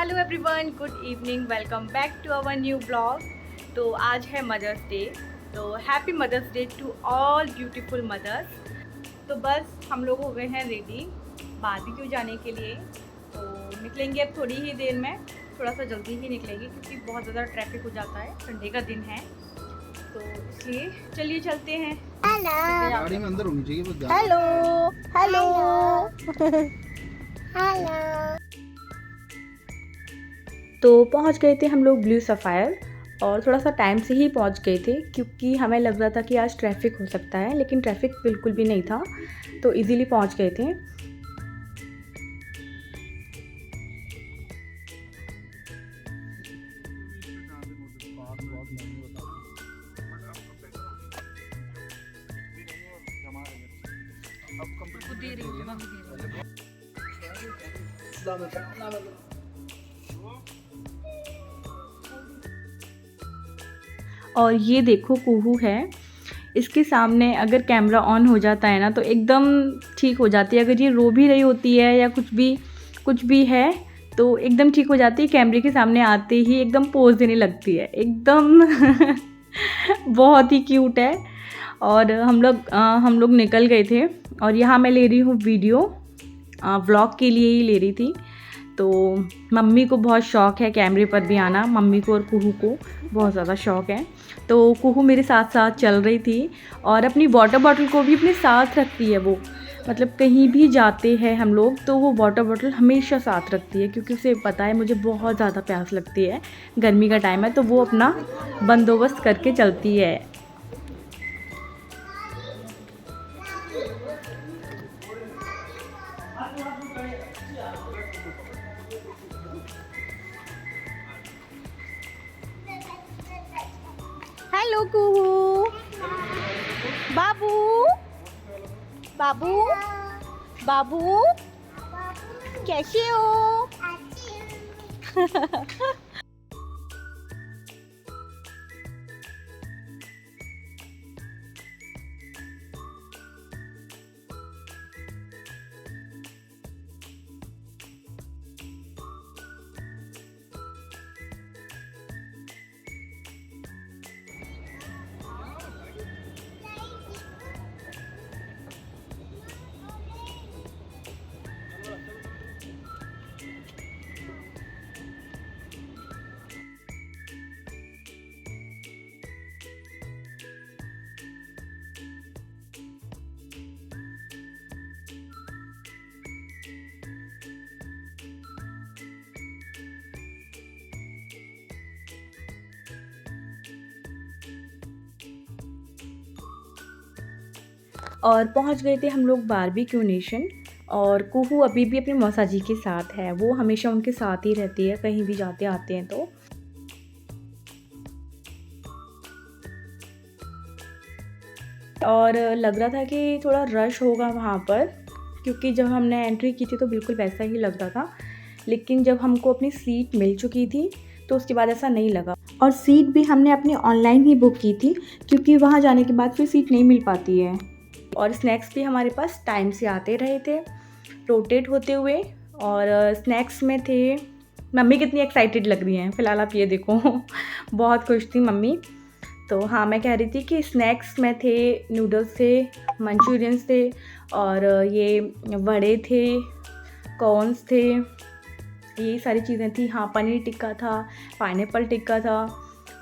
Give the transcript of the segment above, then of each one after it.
Hello everyone, good evening, welcome back to our new blog. तो आज है mother's day, तो happy mother's day to all beautiful mothers. तो बस हम लोग हो गए हैं रेडी बारबेक्यू जाने के लिए। तो निकलेंगे अब थोड़ी ही देर में, थोड़ा सा जल्दी ही निकलेंगे क्योंकि बहुत ज़्यादा ट्रैफिक हो जाता है, संडे का दिन है तो इसलिए चलिए चलते हैं। गाड़ी में अंदर होनी चाहिए बस। Hello hello hello. तो पहुंच गए थे हम लोग ब्लू सफ़ायर, और थोड़ा सा टाइम से ही पहुंच गए थे क्योंकि हमें लग रहा था कि आज ट्रैफिक हो सकता है, लेकिन ट्रैफिक बिल्कुल भी नहीं था, तो इजीली पहुंच गए थे। और ये देखो कुहू है, इसके सामने अगर कैमरा ऑन हो जाता है ना तो एकदम ठीक हो जाती है। अगर ये रो भी रही होती है या कुछ भी है तो एकदम ठीक हो जाती है। कैमरे के सामने आते ही एकदम पोज देने लगती है एकदम बहुत ही क्यूट है। और हम लोग निकल गए थे, और यहाँ मैं ले रही हूँ वीडियो, व्लॉग के लिए ही ले रही थी। तो मम्मी को बहुत शौक़ है कैमरे पर भी आना, मम्मी को और कुहू को बहुत ज़्यादा शौक़ है। तो कुहू मेरे साथ साथ चल रही थी, और अपनी वाटर बॉटल को भी अपने साथ रखती है वो। मतलब कहीं भी जाते हैं हम लोग तो वो वाटर बॉटल हमेशा साथ रखती है, क्योंकि उसे पता है मुझे बहुत ज़्यादा प्यास लगती है, गर्मी का टाइम है तो वो अपना बंदोबस्त करके चलती है। हेलो कुहू, बाबू बाबू बाबू कैसे हो? और पहुंच गए थे हम लोग बारबेक्यू नेशन। और कुहू अभी भी अपनी मौसा जी के साथ है, वो हमेशा उनके साथ ही रहती है कहीं भी जाते आते हैं तो। और लग रहा था कि थोड़ा रश होगा वहाँ पर, क्योंकि जब हमने एंट्री की थी तो बिल्कुल वैसा ही लग रहा था, लेकिन जब हमको अपनी सीट मिल चुकी थी तो उसके बाद ऐसा नहीं लगा। और सीट भी हमने अपनी ऑनलाइन ही बुक की थी, क्योंकि वहाँ जाने के बाद फिर सीट नहीं मिल पाती है। और स्नैक्स भी हमारे पास टाइम से आते रहे थे, रोटेट होते हुए। और स्नैक्स में थे, मम्मी कितनी एक्साइटेड लग रही हैं फ़िलहाल आप ये देखो बहुत खुश थी मम्मी। तो हाँ, मैं कह रही थी कि स्नैक्स में थे, नूडल्स थे, मंचूरियंस थे, और ये वड़े थे, कॉर्न्स थे, ये सारी चीज़ें थी। हाँ, पनीर टिक्का था, पाइनएप्पल टिक्का था,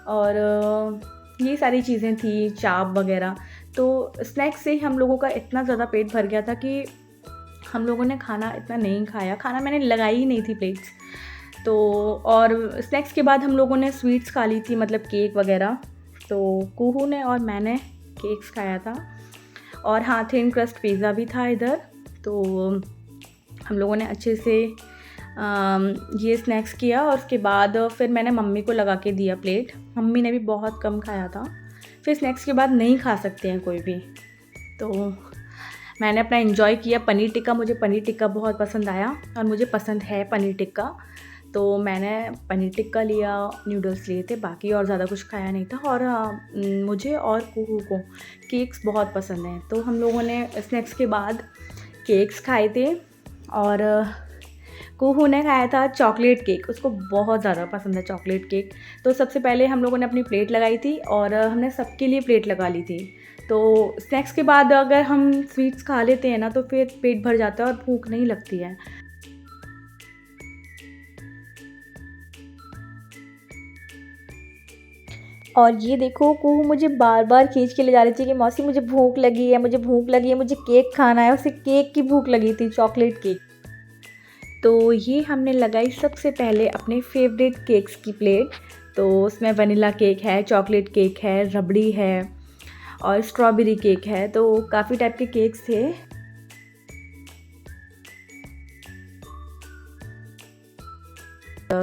और ये सारी चीज़ें थी, चाप वगैरह। तो स्नैक्स से ही हम लोगों का इतना ज़्यादा पेट भर गया था कि हम लोगों ने खाना इतना नहीं खाया, खाना मैंने लगाई ही नहीं थी प्लेट्स तो। और स्नैक्स के बाद हम लोगों ने स्वीट्स खा ली थी, मतलब केक वगैरह। तो कुहू ने और मैंने केक्स खाया था, और हाँ, थिन क्रस्ट पिज़्ज़ा भी था इधर। तो हम लोगों ने अच्छे से ये स्नैक्स किया, और उसके बाद फिर मैंने मम्मी को लगा के दिया प्लेट। मम्मी ने भी बहुत कम खाया था, फिर स्नैक्स के बाद नहीं खा सकते हैं कोई भी, तो मैंने अपना एंजॉय किया। पनीर टिक्का, मुझे पनीर टिक्का बहुत पसंद आया, और मुझे पसंद है पनीर टिक्का, तो मैंने पनीर टिक्का लिया, नूडल्स लिए थे, बाकी और ज़्यादा कुछ खाया नहीं था। और मुझे और कुहू को केक्स बहुत पसंद हैं, तो हम लोगों ने स्नैक्स के बाद केक्स खाए थे। और कुहू ने खाया था चॉकलेट केक, उसको बहुत ज़्यादा पसंद है चॉकलेट केक। तो सबसे पहले हम लोगों ने अपनी प्लेट लगाई थी और हमने सबके लिए प्लेट लगा ली थी। तो स्नैक्स के बाद अगर हम स्वीट्स खा लेते हैं ना तो फिर पेट भर जाता है और भूख नहीं लगती है। और ये देखो कुहू मुझे बार बार खींच के ले जा रही थी कि मौसी मुझे भूख लगी है, मुझे भूख लगी है, मुझे केक खाना है। उसे केक की भूख लगी थी, चॉकलेट केक। तो ये हमने लगाई सबसे पहले अपने फेवरेट केक्स की प्लेट। तो उसमें वनीला केक है, चॉकलेट केक है, रबड़ी है और स्ट्रॉबेरी केक है। तो काफ़ी टाइप के केक्स थे।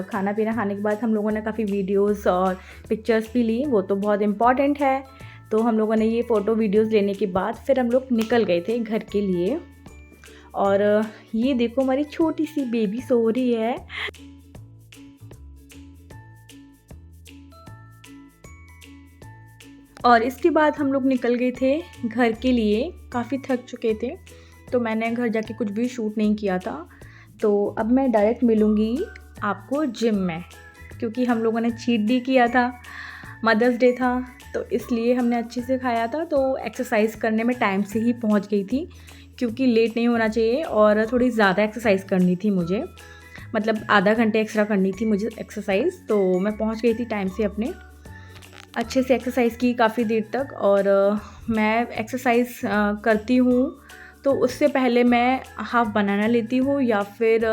खाना पीना खाने के बाद हम लोगों ने काफ़ी वीडियोस और पिक्चर्स भी ली, वो तो बहुत इम्पॉर्टेंट है। तो हम लोगों ने ये फ़ोटो वीडियोस लेने के बाद फिर हम लोग निकल गए थे घर के लिए। और ये देखो हमारी छोटी सी बेबी सो रही है। और इसके बाद हम लोग निकल गए थे घर के लिए, काफ़ी थक चुके थे। तो मैंने घर जाके कुछ भी शूट नहीं किया था। तो अब मैं डायरेक्ट मिलूँगी आपको जिम में, क्योंकि हम लोगों ने चीट डे किया था, मदर्स डे था, तो इसलिए हमने अच्छे से खाया था। तो एक्सरसाइज करने में टाइम से ही पहुंच गई थी, क्योंकि लेट नहीं होना चाहिए और थोड़ी ज़्यादा एक्सरसाइज करनी थी मुझे, मतलब आधा घंटे एक्स्ट्रा करनी थी मुझे एक्सरसाइज। तो मैं पहुंच गई थी टाइम से, अपने अच्छे से एक्सरसाइज की काफ़ी देर तक। और मैं एक्सरसाइज करती हूँ तो उससे पहले मैं हाफ़ बनाना लेती हूँ या फिर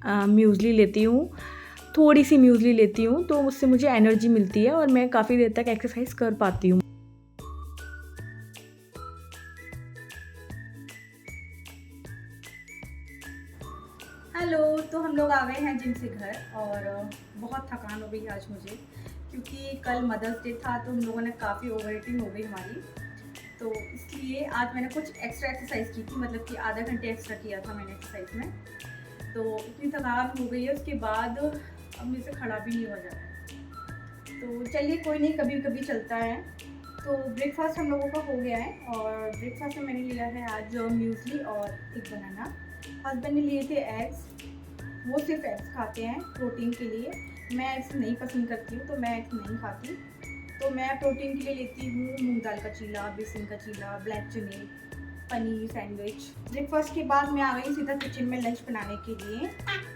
म्यूज़ली लेती हूँ, थोड़ी सी म्यूज़ली लेती हूँ। तो उससे मुझे एनर्जी मिलती है और मैं काफ़ी देर तक एक्सरसाइज कर पाती हूँ। हेलो, तो हम लोग आ गए हैं जिम से घर और बहुत थकान हो गई आज मुझे, क्योंकि कल मदर्स डे था। तो हम लोगों ने काफ़ी ओवर ईटिंग हो गई हमारी, तो इसलिए आज मैंने कुछ एक्स्ट्रा एक्सरसाइज की थी, मतलब कि आधा घंटे एक्स्ट्रा किया था मैंने एक्सरसाइज में। तो इतनी थकान हो गई है, उसके बाद अब मेरे से खड़ा भी नहीं हो जा रहा है। तो चलिए कोई नहीं, कभी कभी चलता है। तो ब्रेकफास्ट हम लोगों का हो गया है और ब्रेकफास्ट में मैंने लिया है आज म्यूसली और एक बनाना। हस्बैंड ने लिए थे एग्स, वो सिर्फ एग्स खाते हैं प्रोटीन के लिए। मैं एग्स नहीं पसंद करती हूँ, तो मैं एग्स नहीं खाती। तो मैं प्रोटीन के लिए लेती हूँ मूंग दाल का चीला, बेसन का चीला, ब्लैक चने, पनीर सैंडविच। ब्रेकफास्ट के बाद मैं आ गई सीधा किचन में लंच बनाने के लिए।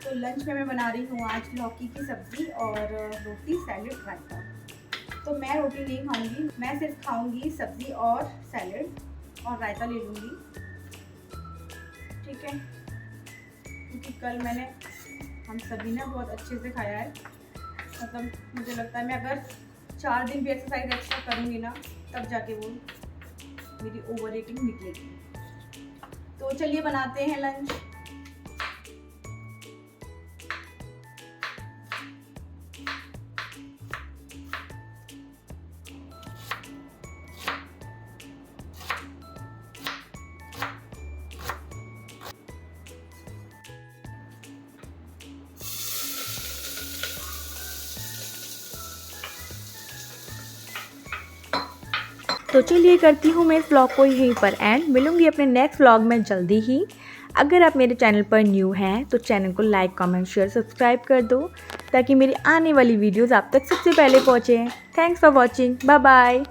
तो लंच में मैं बना रही हूँ आज लौकी की सब्ज़ी और रोटी, सैलेड, रायता। तो मैं रोटी नहीं खाऊंगी, मैं सिर्फ खाऊंगी सब्ज़ी और सैलेड और रायता ले लूँगी, ठीक है। क्योंकि कल मैंने, हम सभी ने बहुत अच्छे से खाया है। मतलब मुझे लगता है मैं अगर 4 दिन भी एक्सरसाइज एक्स्ट्रा करूँगी ना, तब जाके वो मेरी ओवर ईटिंग निकलेगी। तो चलिए बनाते हैं लंच। तो चलिए करती हूँ मैं इस व्लॉग को यहीं पर एंड। मिलूँगी अपने नेक्स्ट व्लॉग में जल्दी ही। अगर आप मेरे चैनल पर न्यू हैं तो चैनल को लाइक, कमेंट, शेयर, सब्सक्राइब कर दो, ताकि मेरी आने वाली वीडियोस आप तक सबसे पहले पहुँचें। Thanks for watching, bye bye.